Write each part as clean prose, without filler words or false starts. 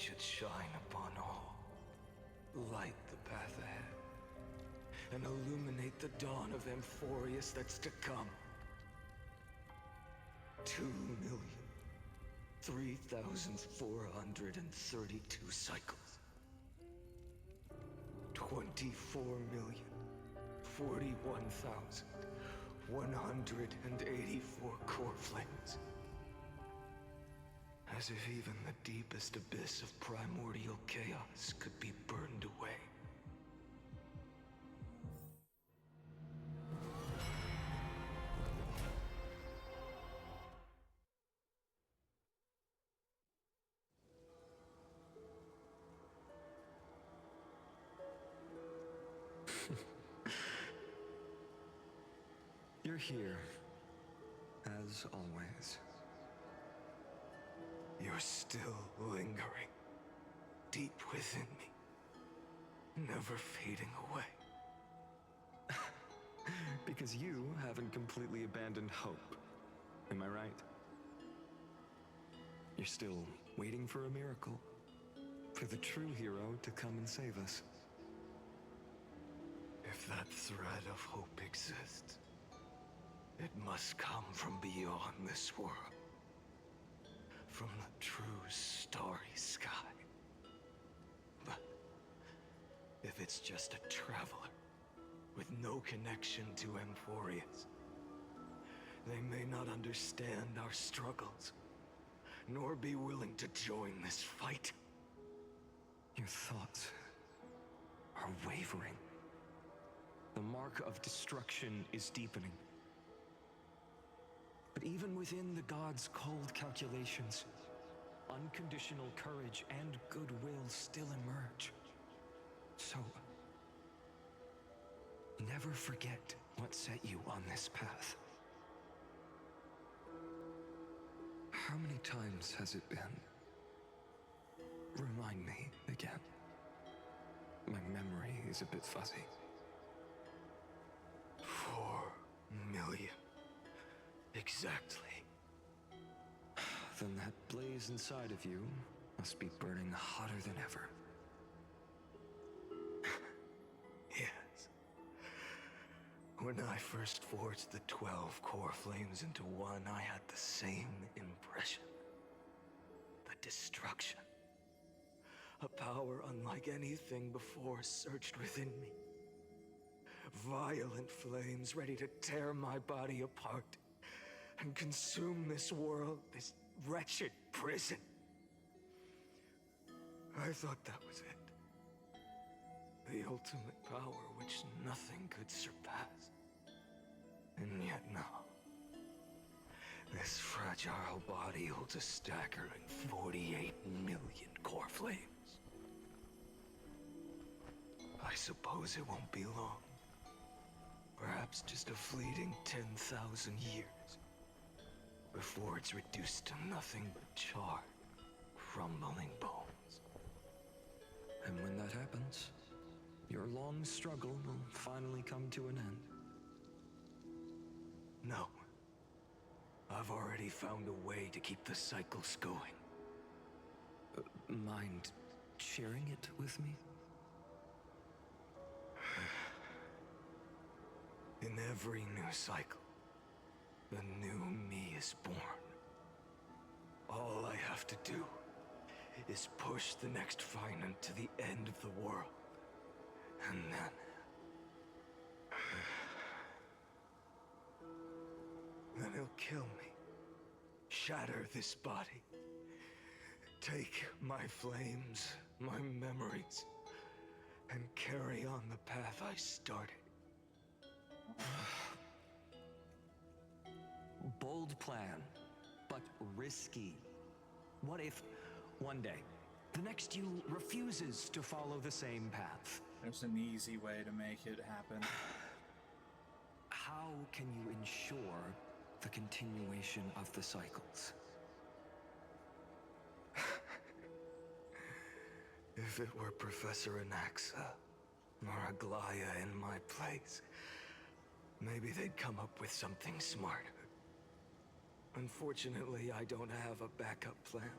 should shine upon all, light the path ahead, and illuminate the dawn of Amphorius that's to come. 2,003,432 cycles. 24,041,184 core flames. As if even the deepest abyss of primordial chaos could be burned away. You're here, as always. You're still lingering, deep within me, never fading away. Because you haven't completely abandoned hope. Am I right? You're still waiting for a miracle, for the true hero to come and save us. If that thread of hope exists, it must come from beyond this world. From the true starry sky. But if it's just a traveler with no connection to Amphorius, they may not understand our struggles, nor be willing to join this fight. Your thoughts are wavering. The mark of destruction is deepening. But even within the gods' cold calculations, unconditional courage and goodwill still emerge. So, never forget what set you on this path. How many times has it been? Remind me again. My memory is a bit fuzzy. 4,000,000. Exactly. Then that blaze inside of you must be burning hotter than ever. Yes. When I first forged the 12 core flames into one, I had the same impression. The destruction. A power unlike anything before surged within me. Violent flames ready to tear my body apart and consume this world, this wretched prison. I thought that was it. The ultimate power which nothing could surpass. And yet no. This fragile body holds a staggering 48 million core flames. I suppose it won't be long. Perhaps just a fleeting 10,000 years. Before it's reduced to nothing but charred, crumbling bones. And when that happens, your long struggle will finally come to an end. No. I've already found a way to keep the cycles going. Mind sharing it with me? In every new cycle, the new me is born. All I have to do is push the next finite to the end of the world. And then he'll kill me. Shatter this body. Take my flames, my memories, and carry on the path I started. Bold plan, but risky. What if, one day, the next you refuses to follow the same path? There's an easy way to make it happen. How can you ensure the continuation of the cycles? If it were Professor Anaxa or Aglaya in my place, maybe they'd come up with something smarter. Unfortunately, I don't have a backup plan.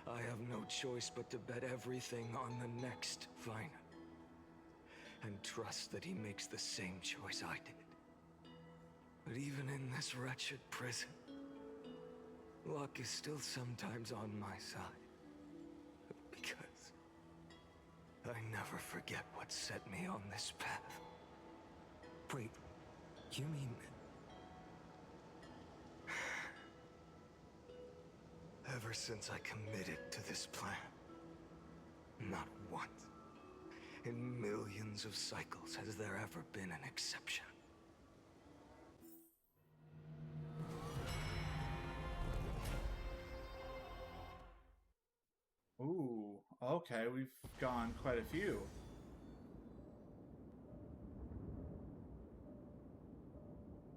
I have no choice but to bet everything on the next fight. And trust that he makes the same choice I did. But even in this wretched prison, luck is still sometimes on my side. Because I never forget what set me on this path. Wait, you mean... Ever since I committed to this plan, not once in millions of cycles has there ever been an exception. Ooh, okay, we've gone quite a few.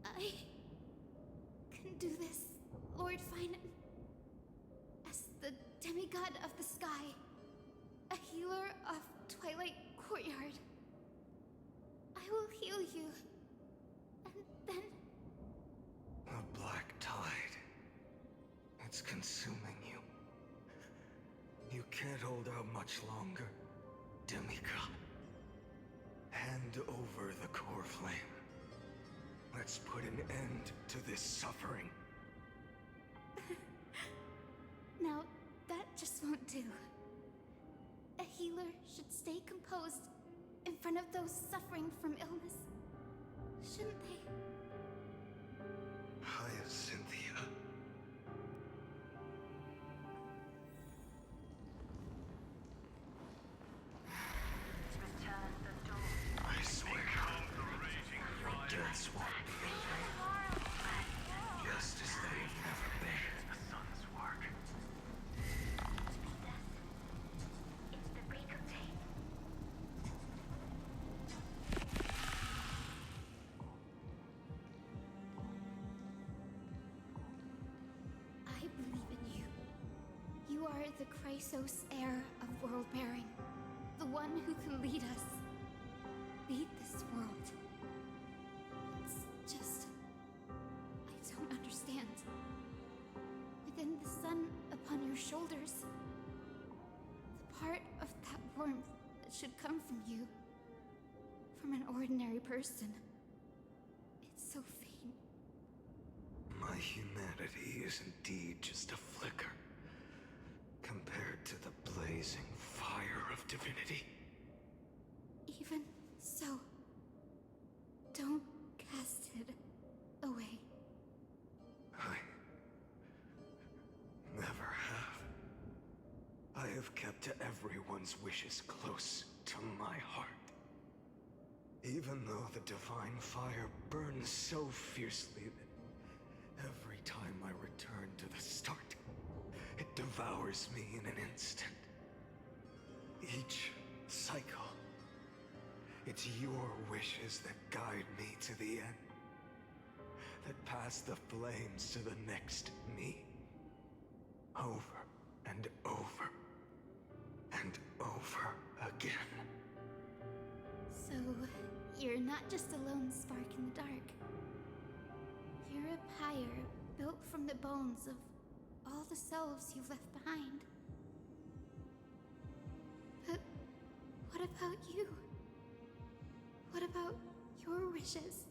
I can do this, Lord Finan. As the demigod of the sky, a healer of Twilight Courtyard. I will heal you, and then... The black tide. It's consuming you. You can't hold out much longer, demigod. Hand over the core flame. Let's put an end to this suffering. Now, that just won't do. A healer should stay composed in front of those suffering from illness. Shouldn't they? Hyacinthia. I swear, your deaths won't be in vain. Just as they've never been. The sun's work. It's the break of day. I believe in you. You are the Chrysos heir of world bearing. The one who can lead us. Lead this world. It's just... I don't understand. Within the sun upon your shoulders, the part of that warmth that should come from you, from an ordinary person, it's so faint. My humanity is indeed just a flicker compared to the blazing fire of divinity. Even so, don't cast it away. I never have. I have kept everyone's wishes close to my heart. Even though the divine fire burns so fiercely that every time I return to the start, it devours me in an instant. Each cycle, it's your wishes that guide me to the end. That pass the flames to the next me. Over and over and over again. So, you're not just a lone spark in the dark. You're a pyre built from the bones of all the selves you've left behind. But what about you? What about your wishes?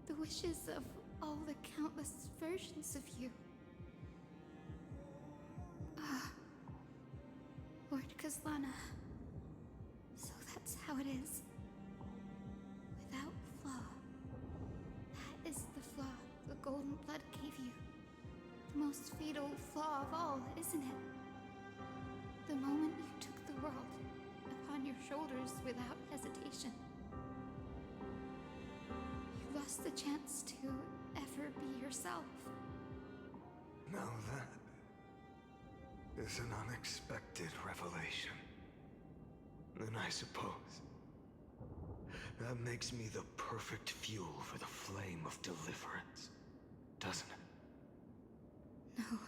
The wishes of all the countless versions of you? Ah, Lord Kazlana. So that's how it is. Without flaw. That is the flaw the golden blood gave you. The most fatal flaw of all, isn't it? The moment you took the world upon your shoulders without hesitation. You lost the chance to ever be yourself. Now that is an unexpected revelation. Then I suppose that makes me the perfect fuel for the flame of deliverance, doesn't it? No.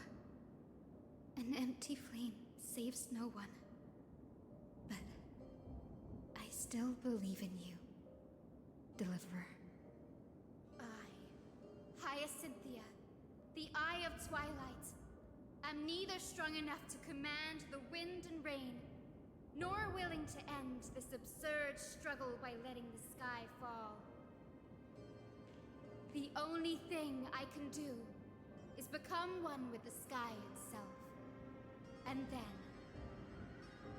An empty flame saves no one. But I still believe in you, Deliverer. I, Hyacinthia, the Eye of Twilight, am neither strong enough to command the wind and rain, nor willing to end this absurd struggle by letting the sky fall. The only thing I can do is become one with the sky itself. And then,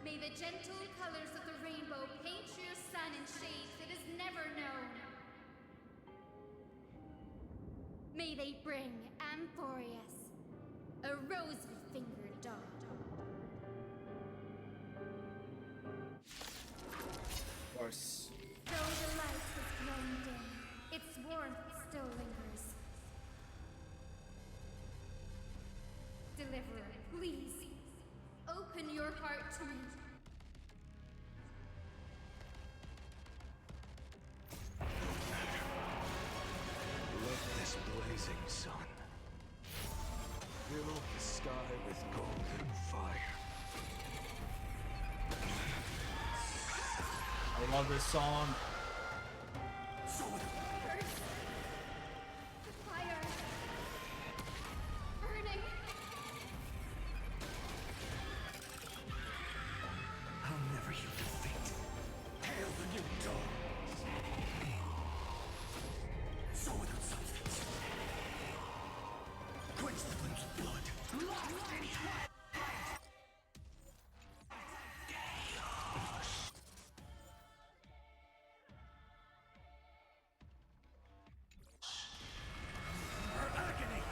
may the gentle colors of the rainbow paint your sun in shades it has never known. May they bring Amphorius a rosy-fingered dog. Of course. Though the light has grown dim, its warmth still lingers. Deliverer, please, open your heart to me. Let this blazing sun fill the sky with golden fire. I love this song. The fire! Burning! I'll never yield defeat. Hail the new dawn. So without substance. Quench the flame's blood. Lost in twilight. Her agony.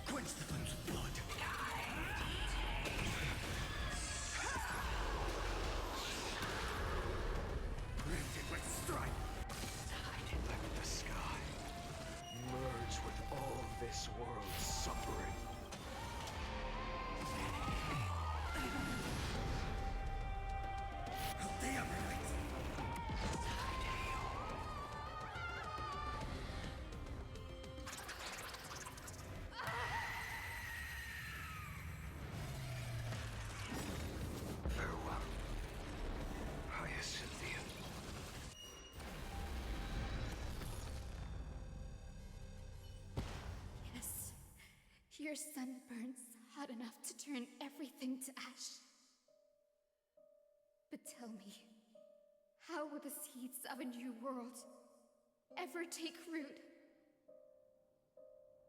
Quench the flame's blood. Printed with strife. Let the sky merge with all this world's suffering. The Everlight. Farewell, Hyacinthia. Yes, your sun burns hot enough to turn everything to ash. But tell me, how will the seeds of a new world ever take root?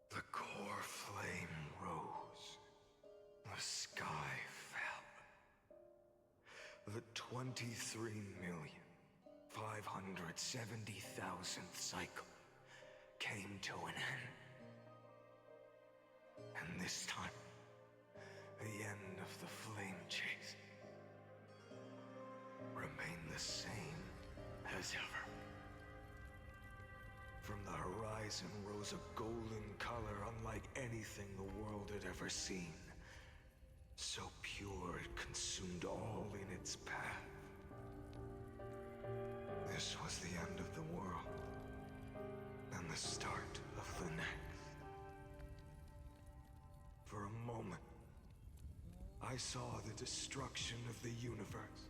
The core flame rose. The sky fell. The 23,570,000th cycle came to an end. And this time, the end of the flame chase remained the same as ever. From the horizon rose a golden color unlike anything the world had ever seen. So pure it consumed all in its path. This was the end of the world, and the start of the next. For a moment, I saw the destruction of the universe.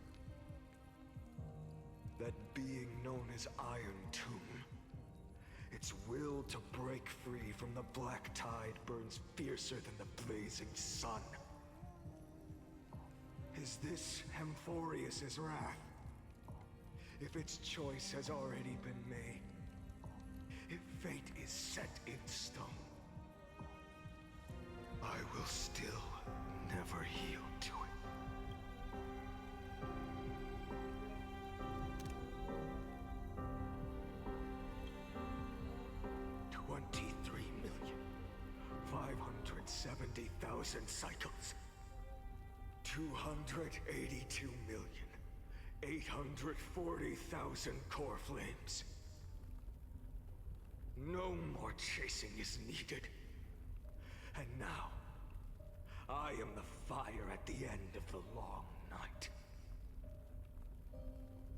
That being known as Iron Tomb. Its will to break free from the black tide burns fiercer than the blazing sun. Is this Amphorius' wrath? If its choice has already been made, if fate is set in stone, I will still never yield to it. 23,570,000 cycles. 282,840,000 core flames. No more chasing is needed. And now, I am the fire at the end of the long night.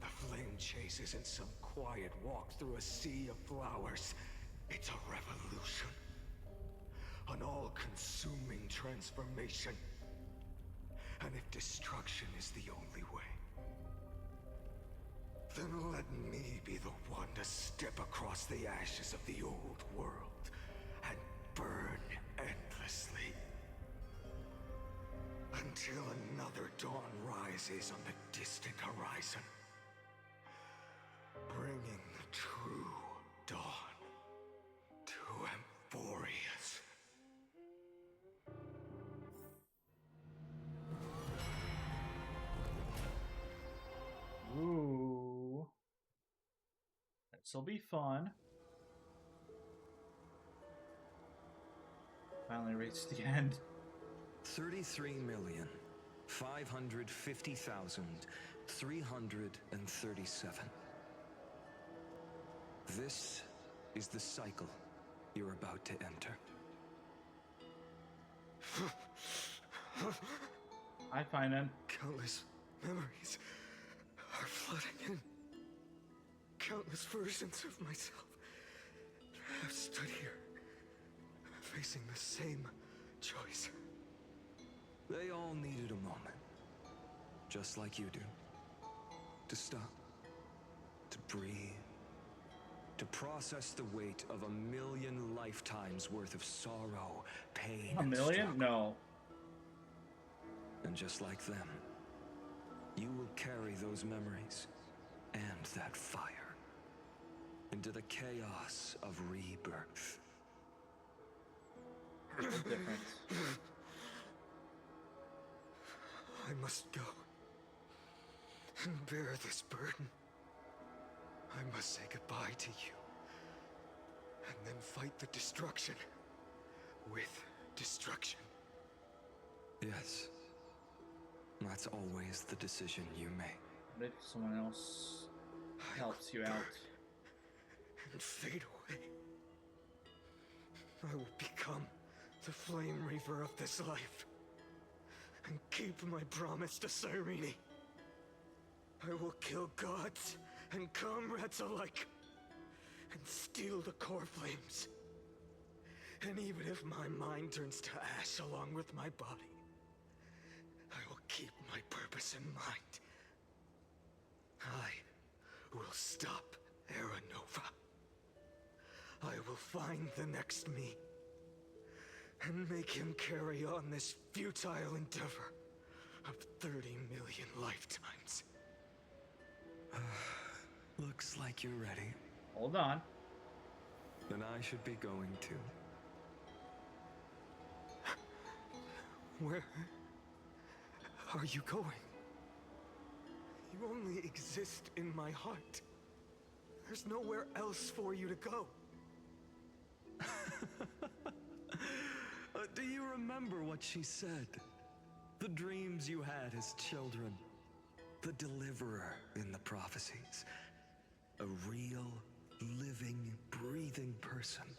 The flame chase isn't some quiet walk through a sea of flowers. It's a revolution. An all-consuming transformation. And if destruction is the only way, then let me be the one to step across the ashes of the old world and burn endlessly. until another dawn rises on the distant horizon, bringing the true dawn to Emphorius. Ooh. This'll be fun. Finally reached the end. 33,550,337. This is the cycle you're about to enter. Hi, Finan. Countless memories are flooding in. Countless versions of myself have stood here, facing the same choice. They all needed a moment, just like you do. To stop, to breathe, to process the weight of 1,000,000 lifetimes worth of sorrow, pain, A and million? struggle. No. And just like them, you will carry those memories and that fire into the chaos of rebirth. What's the difference? I must go and bear this burden. I must say goodbye to you, and then fight the destruction with destruction. Yes, that's always the decision you make. What if someone else helps you out? And fade away. I will become the flame reaver of this life, and keep my promise to Cyrene. I will kill gods and comrades alike, and steal the core flames. And even if my mind turns to ash along with my body, I will keep my purpose in mind. I will stop Era Nova. I will find the next me, and make him carry on this futile endeavor of 30 million lifetimes. Looks like you're ready. Hold on. Then I should be going too. Where are you going? You only exist in my heart. There's nowhere else for you to go. Do you remember what she said? The dreams you had as children. The deliverer in the prophecies. A real, living, breathing person.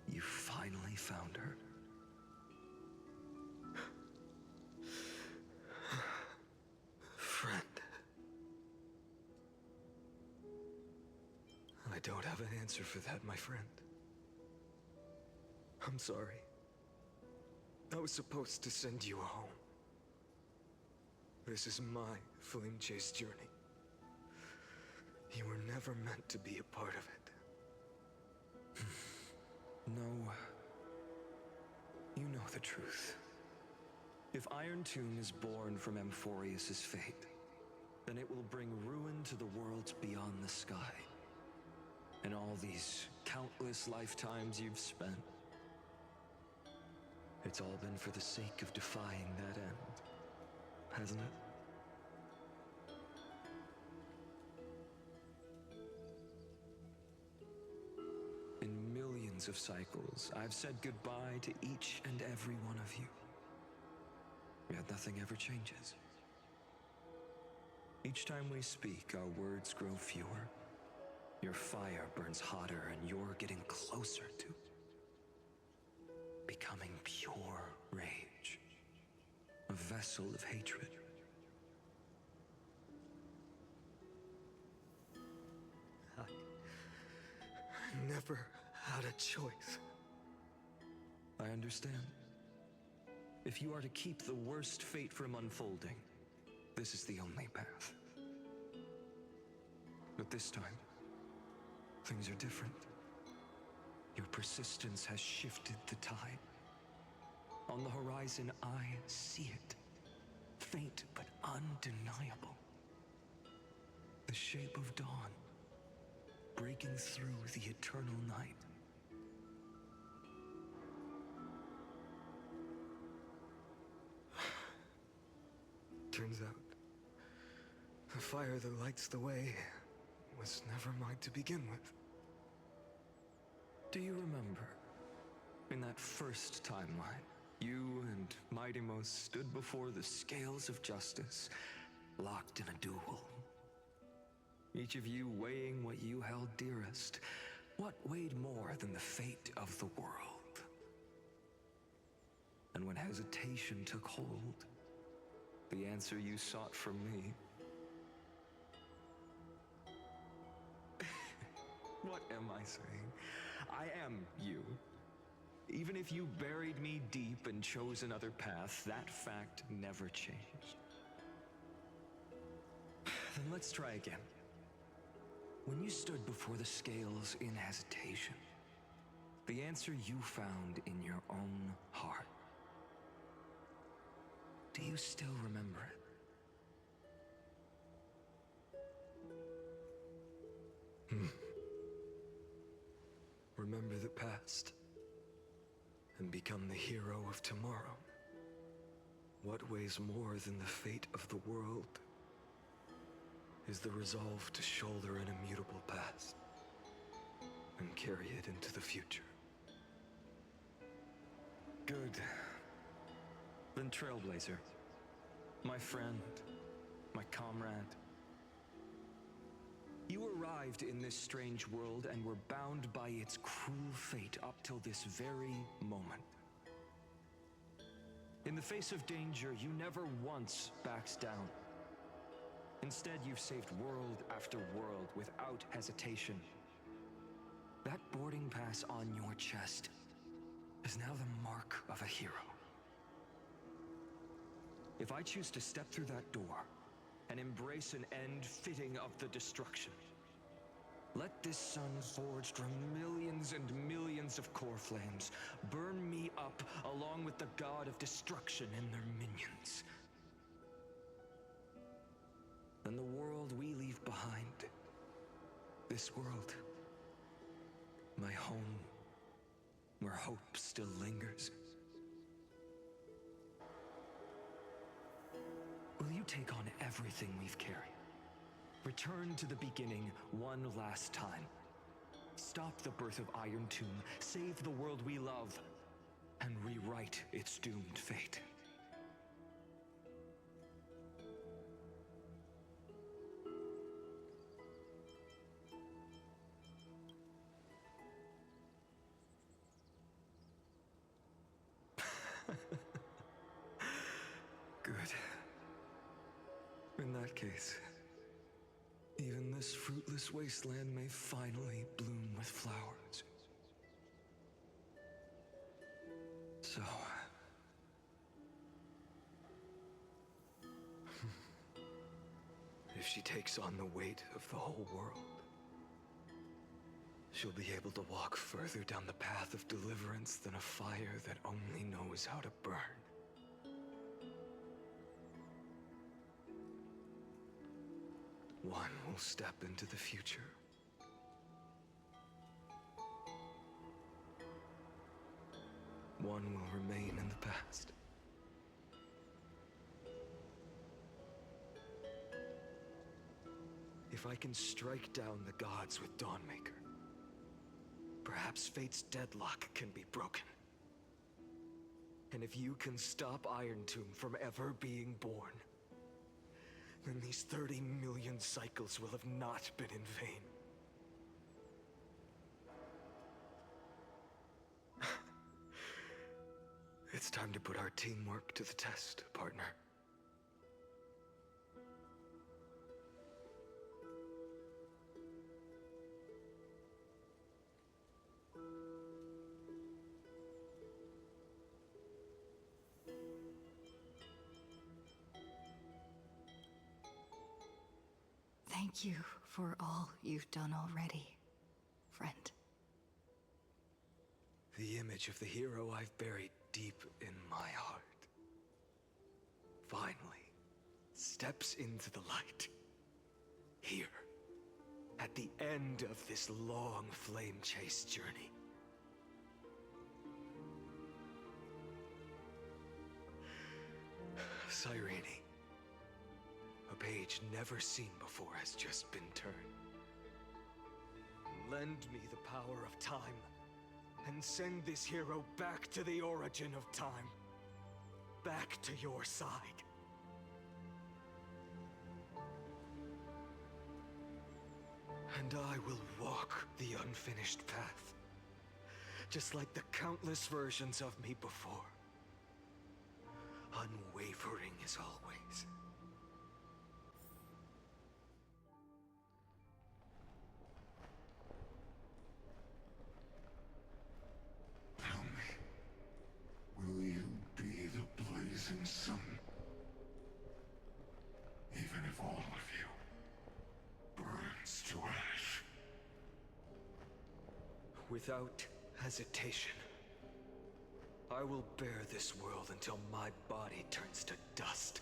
You finally found her. Friend. I don't have an answer for that, my friend. I'm sorry. I was supposed to send you home. This is my flame chase journey. You were never meant to be a part of it. No. You know the truth. If Iron Tomb is born from Emphorius' fate, then it will bring ruin to the worlds beyond the sky. And all these countless lifetimes you've spent, it's all been for the sake of defying that end, hasn't it? In millions of cycles, I've said goodbye to each and every one of you. Yet nothing ever changes. Each time we speak, our words grow fewer. Your fire burns hotter, and you're getting closer to becoming pure rage. A vessel of hatred. I never had a choice. I understand. If you are to keep the worst fate from unfolding, this is the only path. But this time, things are different. Your persistence has shifted the tide. On the horizon, I see it. Faint but undeniable. The shape of dawn, breaking through the eternal night. Turns out, the fire that lights the way was never mine to begin with. Do you remember, in that first timeline, you and Mightymost stood before the scales of justice, locked in a duel? Each of you weighing what you held dearest. What weighed more than the fate of the world? And when hesitation took hold, the answer you sought from me. What am I saying? I am you. Even if you buried me deep and chose another path, that fact never changed. Then let's try again. When you stood before the scales in hesitation, the answer you found in your own heart. Do you still remember it? Remember the past and become the hero of tomorrow. What weighs more than the fate of the world is the resolve to shoulder an immutable past and carry it into the future. Good. Then Trailblazer, my friend, my comrade. You arrived in this strange world and were bound by its cruel fate up till this very moment. In the face of danger, you never once backed down. Instead, you've saved world after world without hesitation. That boarding pass on your chest is now the mark of a hero. If I choose to step through that door and embrace an end fitting of the destruction, let this sun forged from millions and millions of core flames burn me up along with the god of destruction and their minions. Then the world we leave behind, this world, my home, where hope still lingers. Will you take on everything we've carried? Return to the beginning one last time. Stop the birth of Iron Tomb, save the world we love, and rewrite its doomed fate. Good. In that case, even this fruitless wasteland may finally bloom with flowers. So... if she takes on the weight of the whole world, she'll be able to walk further down the path of deliverance than a fire that only knows how to burn. One will step into the future. One will remain in the past. If I can strike down the gods with Dawnmaker, perhaps fate's deadlock can be broken. And if you can stop Iron Tomb from ever being born, then these 30 million cycles will have not been in vain. It's time to put our teamwork to the test, partner. Thank you for all you've done already, friend. The image of the hero I've buried deep in my heart finally steps into the light. Here, at the end of this long flame chase journey. Cyrene, a page never seen before has just been turned. Lend me the power of time, and send this hero back to the origin of time. Back to your side. And I will walk the unfinished path, just like the countless versions of me before. Unwavering as always. Tell me, will you be the blazing sun? Even if all of you burns to ash. Without hesitation, I will bear this world until my body turns to dust.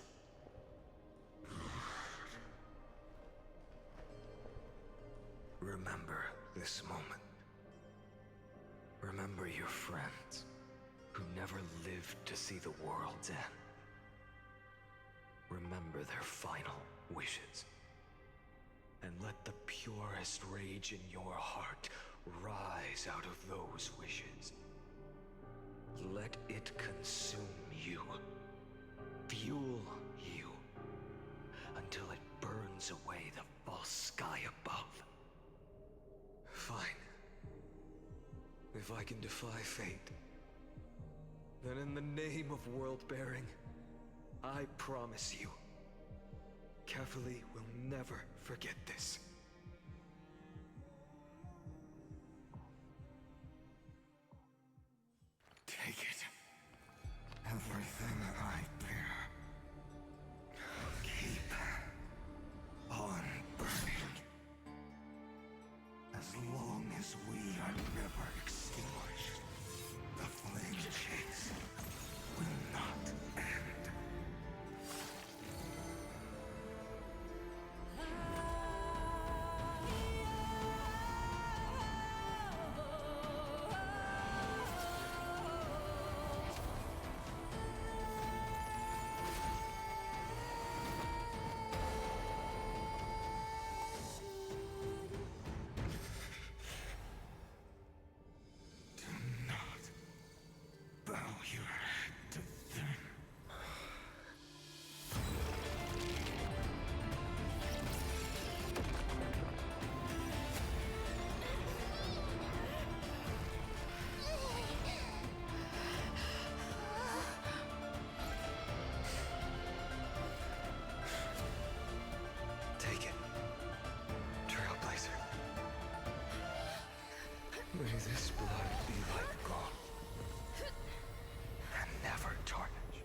Remember this moment. Remember your friends who never lived to see the world's end. Remember their final wishes. And let the purest rage in your heart rise out of those wishes. Let it consume you, fuel you, until it burns away the false sky above. Fine. If I can defy fate, then in the name of world-bearing, I promise you, Kefali will never forget this. Take it. Everything I bear. Keep on burning. As long as we are never extinguished, the flame chase will not end. Do not bow your head to them. Take it, Trailblazer. May this blood be like gold, and never tarnish.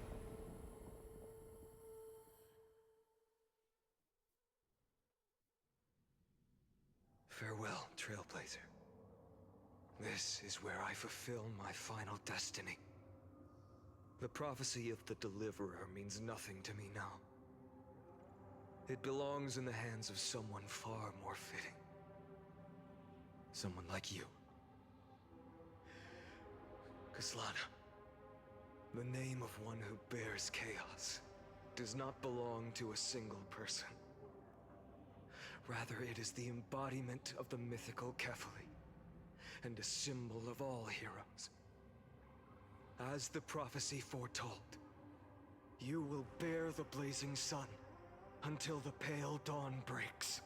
Farewell, Trailblazer. This is where I fulfill my final destiny. The prophecy of the Deliverer means nothing to me now. It belongs in the hands of someone far more fitting. Someone like you. Kaslana, the name of one who bears chaos does not belong to a single person. Rather, it is the embodiment of the mythical Kefali, and a symbol of all heroes. As the prophecy foretold, you will bear the blazing sun until the pale dawn breaks.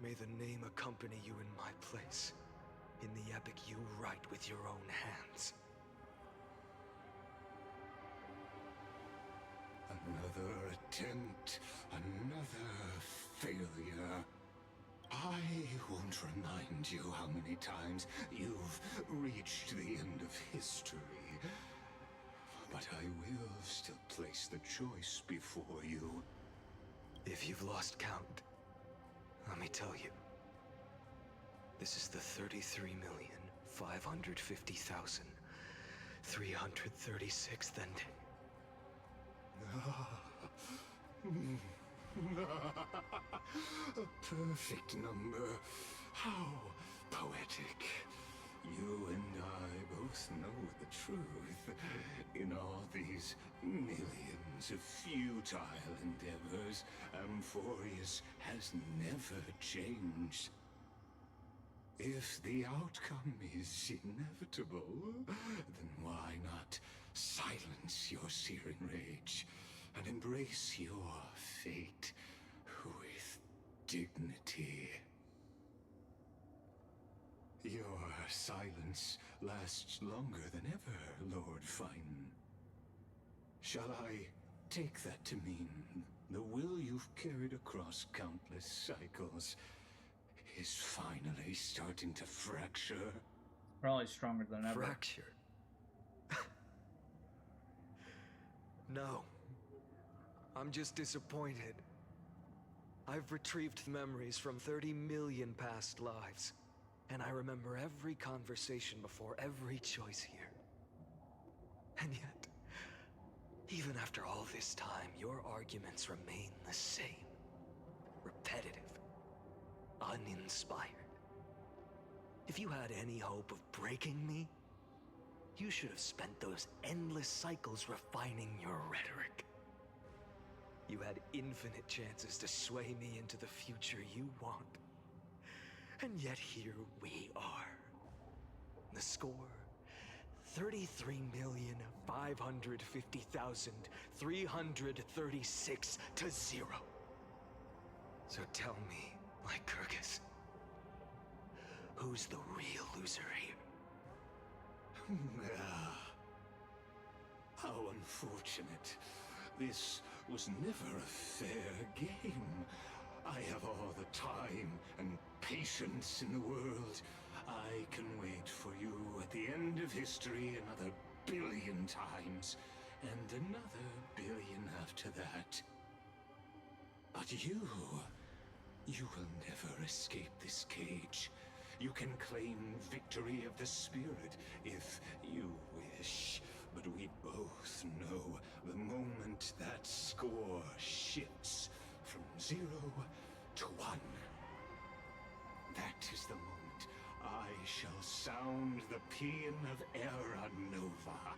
May the name accompany you in my place, in the epic you write with your own hands. Another attempt, another failure. I won't remind you how many times you've reached the end of history. But I will still place the choice before you. If you've lost count, let me tell you. This is the 550,336 then. A perfect number. How poetic. You and I both know the truth. In all these millions of futile endeavors, Amphorius has never changed. If the outcome is inevitable, then why not silence your searing rage and embrace your fate with dignity? Your silence lasts longer than ever, Lord Fine. Shall I take that to mean the will you've carried across countless cycles is finally starting to fracture? Probably stronger than ever. Fracture? No. I'm just disappointed. I've retrieved memories from 30 million past lives, and I remember every conversation before every choice here. And yet, even after all this time, your arguments remain the same. Repetitive. Uninspired. If you had any hope of breaking me, you should have spent those endless cycles refining your rhetoric. You had infinite chances to sway me into the future you want. And yet here we are. The score, 33,550,336 to 0. So tell me, Lycurgus, who's the real loser here? How unfortunate. This was never a fair game. I have all the time and patience in the world. I can wait for you at the end of history another billion times, and another billion after that. But you will never escape this cage. You can claim victory of the spirit if you wish, but we both know the moment that score shifts from 0 to 1. That is the moment I shall sound the paean of Era Nova.